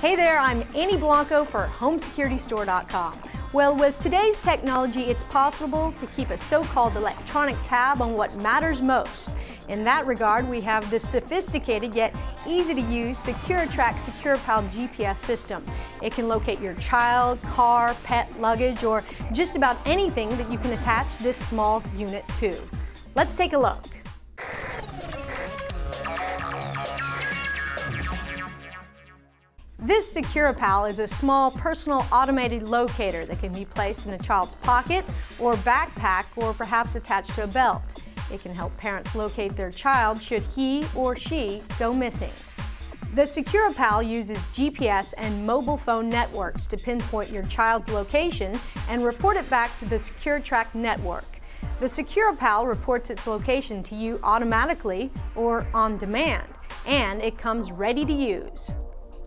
Hey there, I'm Annie Blanco for HomeSecurityStore.com. Well, with today's technology, it's possible to keep a so-called electronic tab on what matters most. In that regard, we have this sophisticated yet easy-to-use SecuraTrac SecuraPAL GPS system. It can locate your child, car, pet, luggage, or just about anything that you can attach this small unit to. Let's take a look. This SecuraPAL is a small personal automated locator that can be placed in a child's pocket or backpack or perhaps attached to a belt. It can help parents locate their child should he or she go missing. The SecuraPAL uses GPS and mobile phone networks to pinpoint your child's location and report it back to the SecuraTrac network. The SecuraPAL reports its location to you automatically or on demand, and it comes ready to use.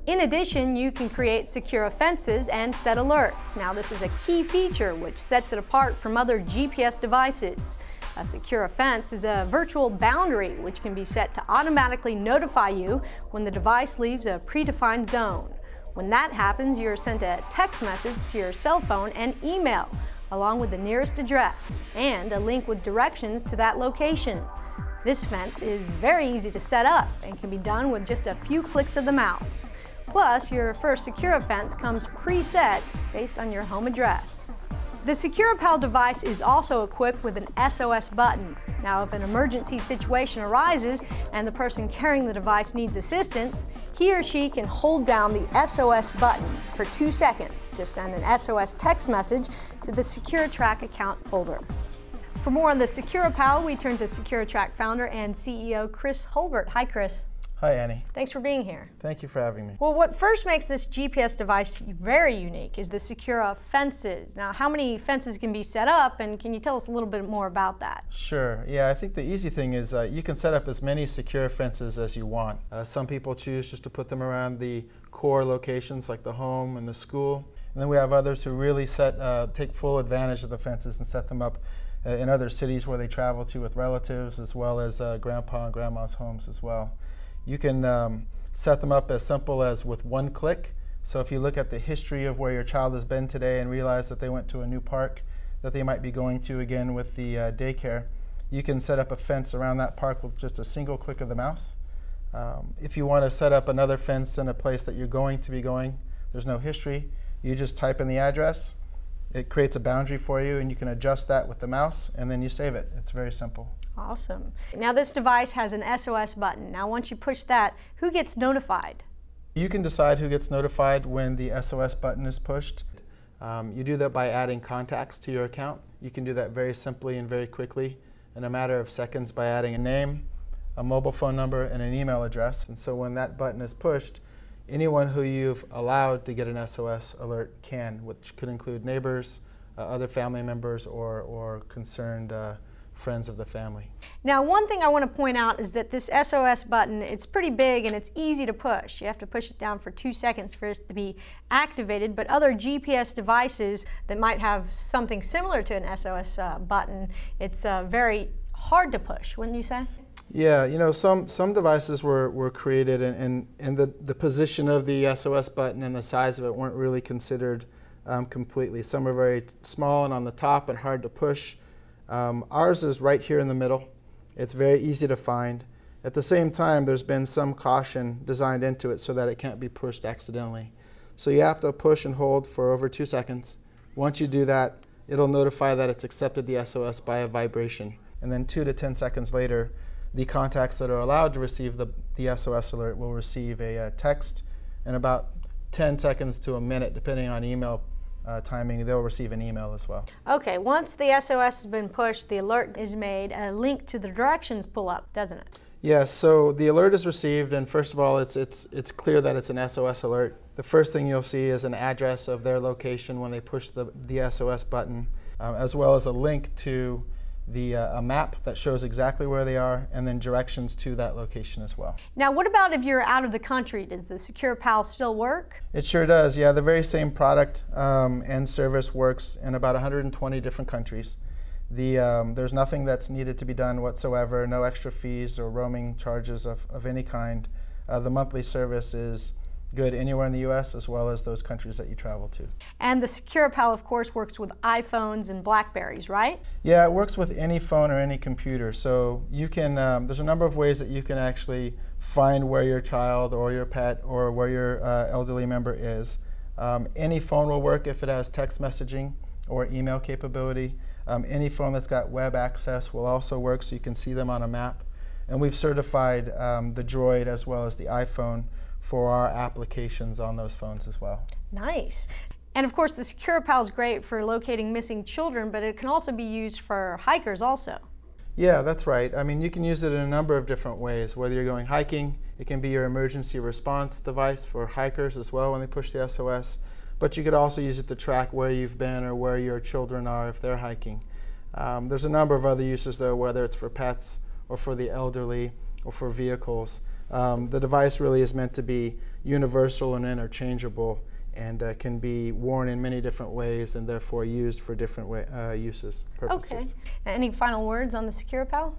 In addition, you can create secure fences and set alerts. Now, this is a key feature which sets it apart from other GPS devices. A secure fence is a virtual boundary which can be set to automatically notify you when the device leaves a predefined zone. When that happens, you're sent a text message to your cell phone and email, along with the nearest address and a link with directions to that location. This fence is very easy to set up and can be done with just a few clicks of the mouse. Plus, your first Secure fence comes preset based on your home address. The SecuraPAL device is also equipped with an SOS button. Now, if an emergency situation arises and the person carrying the device needs assistance, he or she can hold down the SOS button for 2 seconds to send an SOS text message to the SecuraTrac account holder. For more on the SecuraPAL, we turn to SecuraTrac founder and CEO Chris Holbert. Hi, Chris. Hi, Annie. Thanks for being here. Thank you for having me. Well, what first makes this GPS device very unique is the Secura fences. Now, how many fences can be set up, and can you tell us a little bit more about that? Sure. Yeah, I think the easy thing is you can set up as many secure fences as you want. Some people choose just to put them around the core locations like the home and the school. And then we have others who really take full advantage of the fences and set them up in other cities where they travel to with relatives, as well as grandpa and grandma's homes as well. You can set them up as simple as with one click. So if you look at the history of where your child has been today and realize that they went to a new park that they might be going to again with the daycare, you can set up a fence around that park with just a single click of the mouse. If you want to set up another fence in a place that you're going to be going, there's no history, you just type in the address, it creates a boundary for you, and you can adjust that with the mouse, and then you save it. It's very simple. Awesome. Now, this device has an SOS button. Now, once you push that, who gets notified? You can decide who gets notified when the SOS button is pushed. You do that by adding contacts to your account. You can do that very simply and very quickly in a matter of seconds by adding a name, a mobile phone number, and an email address. And so when that button is pushed, anyone who you've allowed to get an SOS alert can, which could include neighbors, other family members, or concerned friends of the family. Now, one thing I want to point out is that this SOS button, it's pretty big and it's easy to push. You have to push it down for 2 seconds for it to be activated, but other GPS devices that might have something similar to an SOS button, it's very hard to push, wouldn't you say? Yeah, you know, some devices were created and the position of the SOS button and the size of it weren't really considered completely. Some are very small and on the top and hard to push. Ours is right here in the middle. It's very easy to find. At the same time, there's been some caution designed into it so that it can't be pushed accidentally. So you have to push and hold for over 2 seconds. Once you do that, it'll notify that it's accepted the SOS by a vibration. And then 2 to 10 seconds later, the contacts that are allowed to receive the SOS alert will receive a text. In about 10 seconds to a minute, depending on email timing, they'll receive an email as well. Okay, once the SOS has been pushed, the alert is made, a link to the directions pull up, doesn't it? Yes, so the alert is received, and first of all, it's clear that it's an SOS alert. The first thing you'll see is an address of their location when they push the SOS button, as well as a link to a map that shows exactly where they are, and then directions to that location as well. Now, what about if you're out of the country? Does the SecuraPAL still work? It sure does, yeah. The very same product and service works in about 120 different countries. There's nothing that's needed to be done whatsoever, no extra fees or roaming charges of any kind. The monthly service is good anywhere in the US as well as those countries that you travel to. And the SecuraPAL, of course, works with iPhones and Blackberries, right? Yeah, it works with any phone or any computer. So you can, there's a number of ways that you can actually find where your child or your pet or where your elderly member is. Any phone will work if it has text messaging or email capability. Any phone that's got web access will also work, so you can see them on a map. And we've certified the Droid as well as the iPhone for our applications on those phones as well. Nice. And of course, the SecuraPAL is great for locating missing children, but it can also be used for hikers also. Yeah, that's right. I mean, you can use it in a number of different ways. Whether you're going hiking, it can be your emergency response device for hikers as well when they push the SOS. But you could also use it to track where you've been or where your children are if they're hiking. There's a number of other uses though, whether it's for pets or for the elderly or for vehicles. The device really is meant to be universal and interchangeable, and can be worn in many different ways and therefore used for different purposes. Okay. Any final words on the SecuraPAL?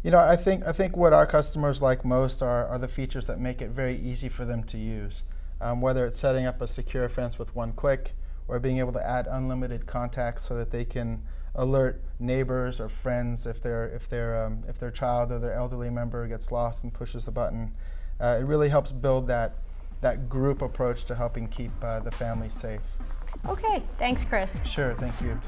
You know, I think what our customers like most are the features that make it very easy for them to use. Whether it's setting up a secure fence with one click, or being able to add unlimited contacts so that they can alert neighbors or friends if their child or their elderly member gets lost and pushes the button. It really helps build that group approach to helping keep the family safe. Okay, thanks, Chris. Sure, thank you.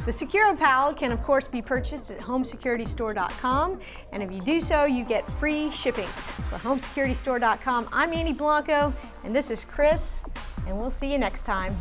The SecuraPAL can, of course, be purchased at HomeSecurityStore.com, and if you do so, you get free shipping. For HomeSecurityStore.com, I'm Annie Blanco, and this is Chris, and we'll see you next time.